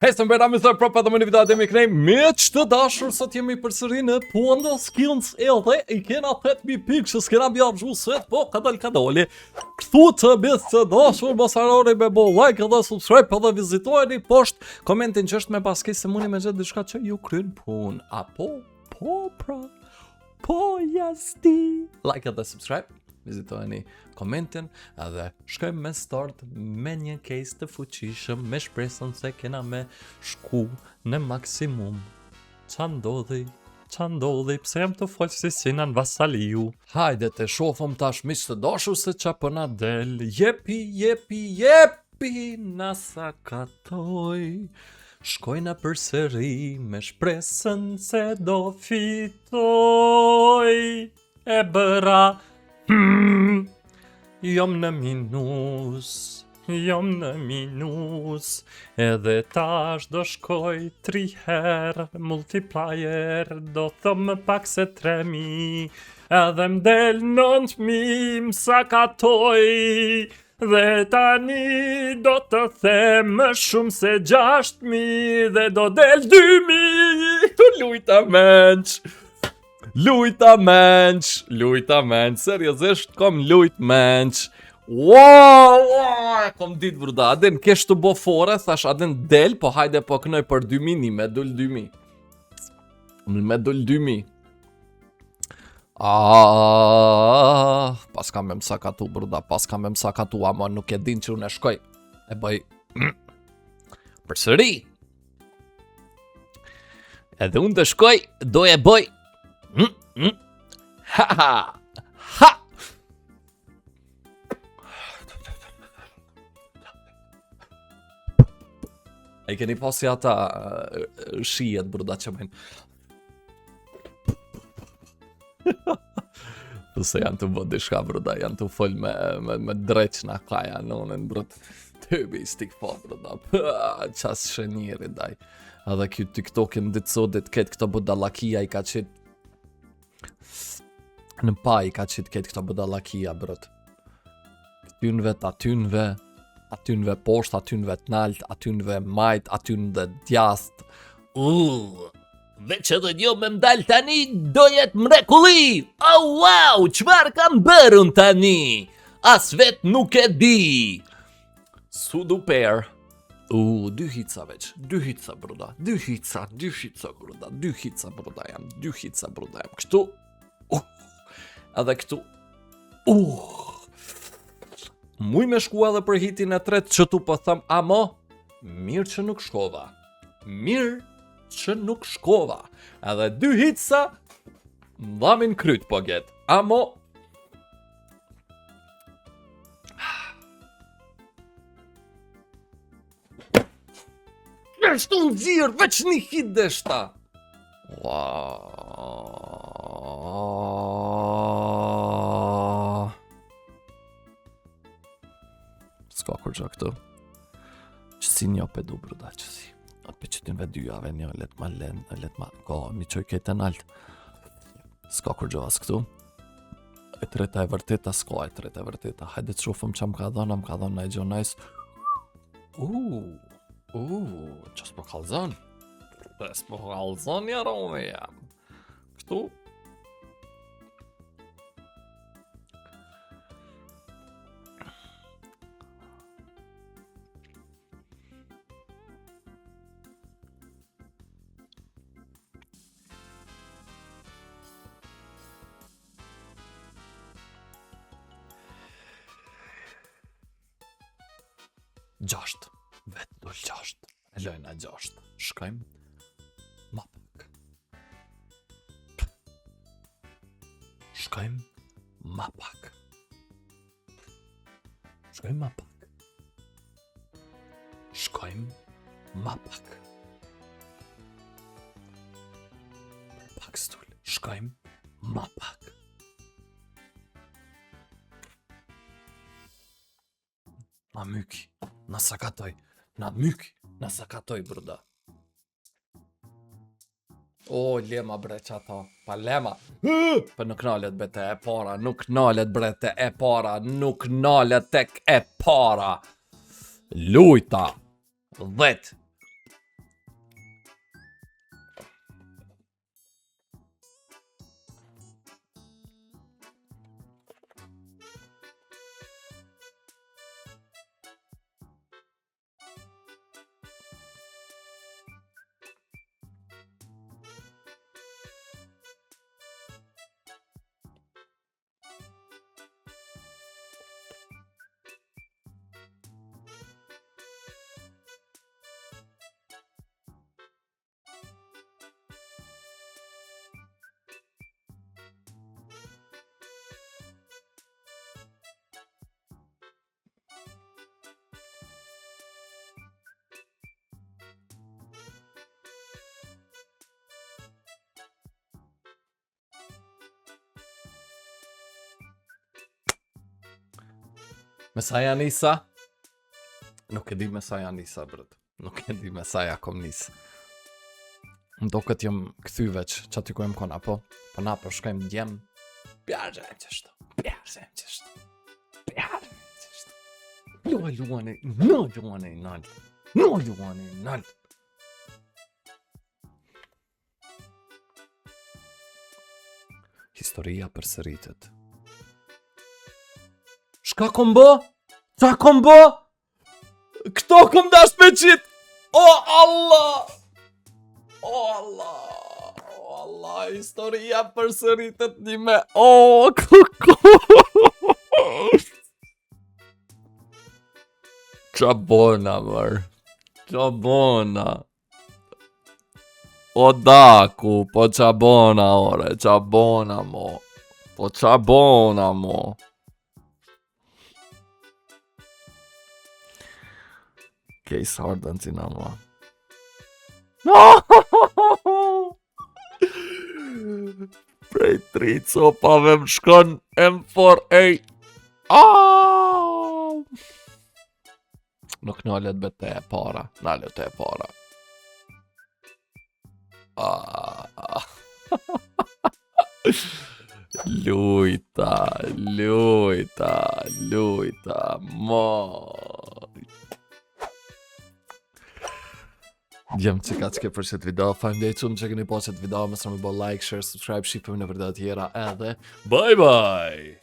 Hej, së mbera më thërë propa dhe më një video dhe mi kënej me që të dashur, sot jemi përsëri në Panda Skins edhe i kena 8.000 pikë që s'kena bjarë gjuset, po kadali. Këtu të bithë të dashur, mos harroni me bo like edhe subscribe edhe vizitojeni poshtë komentin që është me paske se muni me gjithë diçka që ju kryen pun. Apo, jasti. Like edhe subscribe. Vizitojeni komentin edhe shkojmë me start me një case të fuqishëm me shpresën se kena me shku në maksimum. Qa ndodhi, pse jam të folë si Sinan Vasaliu. Hajde të shofëm tash miq të dashur se qa pëna del. Jepi, na sakatoj. Shkojna përsëri me shpresën se do fitoj. E bëra jom në minus, edhe tash do shkoj 3 herë, multiplier, do thëmë pak se 3.000, edhe m'del 9.000, m'sakatoj, dhe tani do të them më shumë se 6.000, dhe do del 2.000, Lujta menç, seriozisht kom lujt menç. Wow, kom dit bruda, adin kesh të bo fore, thash adin del, po hajde po kënoj për 2.000, një me dull 2.000. Me dull 2.000. Pas kam me msakatu bruda, ama nuk e din që unë e shkoj. E bëj përsëri. Edhe unë të shkoj, do e bëj. Ha! E keni pasi ata shijet bruda që bëjnë. Pëse janë të bët dishka bruda, janë të full me dreqna kaja në unën brud. Të bi stik po bruda, qas shënjiri daj. Edhe kjo TikTokin ditë sotit ketë këto budalakia i ka qitë. Në pa i ka qitë ketë këto budalakia brud. Këtynve atynve poshtë, atynve t'nalt, atynve majt, atynve djast. Veç edhe njo me mdal tani, do jetë mrekulli! Wow, qëfar kam bërën tani? As vet nuk e di! Su du per. 2 hica veç, 2 hica bruda, 2 hica bruda jam, kështu. Edhe këtu. Muj me shku edhe për hitin e tret që tu po thëm, amo, mirë që nuk shkova. Edhe 2 hitsa, mdamin kryt po get. Amo, eshtu në zirë, veç një hit deshta. Ska kur gjo këtu. Qësi një pedu bruda, qësi. Atë për që t'inve 2 jave një, let ma, mi qoj kejtë në altë. Ska kur gjo as këtu. E treta e vërteta, hajde të shufëm që më ka dhona e gjo najs. Qës po kalzon? Jarone jam. Këtu. Gjasht, vetë dull 6, e lojna 6, shkojmë ma pak. Shkojmë ma pak. Pak stull, shkojmë ma pak. Na sakatoj, bruda. O, lema bre qata, pa lema. Për nuk nalet bete e para, nuk nalet brete e para, nuk nalet tek e para. Lujta. 10. Me sa ja nisa? Nuk e di me sa ja nisa, bret. Nuk e di me sa ja kom nis. Më do këtë jëm këthy veç, që aty ku jem kona, po na për shkojmë djem, pjarëzhem qështu. Luani, nalt. Historia përsëritet. Shka kom bë? Qa kom bë? Këto kom dash me qit! O Allah! Historia përsëritet një me... Qa bona, mër? Qa bona? O daku, po qa bona, ore, qa bona, mo. Po qa bona, mo. Case Harden si na, mo. Prej 3 copave më shkon M4A. Nuk nallet bete e para. Nallet e para. Lujta, moj. Djem që ka që ke për qëtë video. Faleminderit shumë që keni po qëtë video. Mësë me bo like, share, subscribe. Shqipëm në video tjera edhe. Bye bye!